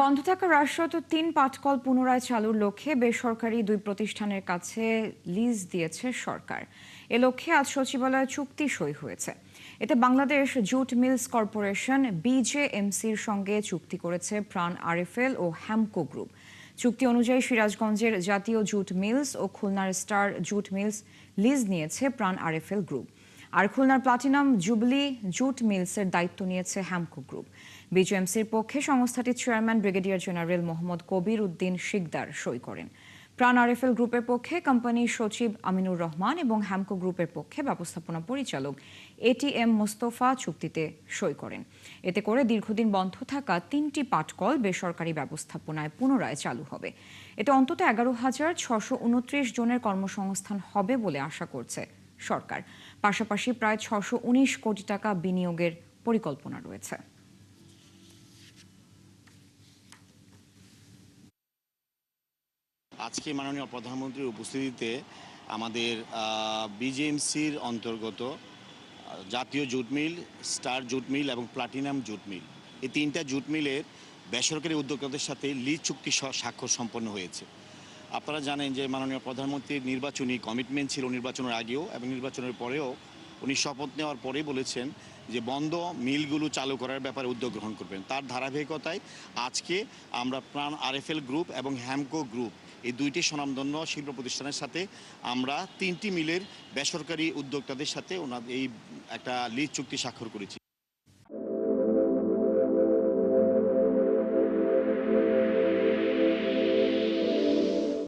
বন্ধ থাকা হ্রাসরত ৩ পাটকল পুনরায় চালুর লক্ষ্যে বেসরকারি ২ প্রতিষ্ঠানের কাছে লিজ দিয়েছে সরকার। এ লক্ষ্যে আজ সচিবালয়ে চুক্তি সই হয়েছে। এতে বাংলাদেশ জুট মিলস কর্পোরেশন বিজেএমসির সঙ্গে চুক্তি করেছে প্রাণ আরএফএল ও হ্যামকো গ্রুপ। চুক্তি অনুযায়ী সিরাজগঞ্জের জাতীয় জুট মিলস ও খুলনার স্টার জুট মিলস লিজ নিয়েছে প্রাণ আরএফএল গ্রুপ। আর খুলনার প্লাটিনাম জুবলি জুট মিলসের দায়িত্ব নিয়েছে হ্যামকো গ্রুপ। বিজেএমসির পক্ষে সংস্থাটির চেয়ারম্যান ব্রিগেডিয়ার জেনারেল মোহাম্মদ কবির উদ্দিন শিকদার সই করেন। প্রাণ আরএফএল গ্রুপের পক্ষে কোম্পানির সচিব আমিনুর রহমান এবং হ্যামকো গ্রুপের পক্ষে ব্যবস্থাপনা পরিচালক এটিএম মোস্তফা চুক্তিতে সই করেন। এতে করে দীর্ঘদিন বন্ধ থাকা ৩টি পাটকল বেসরকারি ব্যবস্থাপনায় পুনরায় চালু হবে। এতে অন্তত ১১,৬২৯ জনের কর্মসংস্থান হবে বলে আশা করছে সরকার। পাশাপাশি প্রায় ৬১৯ কোটি টাকা বিনিয়োগের পরিকল্পনা রয়েছে। আজকে মাননীয় প্রধানমন্ত্রীর উপস্থিতিতে আমাদের বিজেএমসির অন্তর্গত জাতীয় jute mill, star jute mill এবং প্লাটিনাম জুট মিল, এই ৩টা জুট মিলের বেসরকারি উদ্যোক্তাদের সাথে লিজ চুক্তি স্বাক্ষর সম্পন্ন হয়েছে। আপনারা জানেন যে মাননীয় প্রধানমন্ত্রীর নির্বাচনী কমিটমেন্ট ছিল নির্বাচনের আগেও এবং নির্বাচনের পরেও। উনি শপথ নেওয়ার পরেই বলেছেন যে বন্ধ মিলগুলো চালু করার ব্যাপারে উদ্যোগ গ্রহণ করবেন। তার ধারাবাহিকতায় আজকে আমরা প্রাণ আরএফএল গ্রুপ এবং হ্যামকো গ্রুপ, এই দুইটি স্বনামধন্য শিল্প প্রতিষ্ঠানের সাথে আমরা ৩টি মিলের বেসরকারি উদ্যোক্তাদের সাথে এই একটা লিজ চুক্তি স্বাক্ষর করেছি।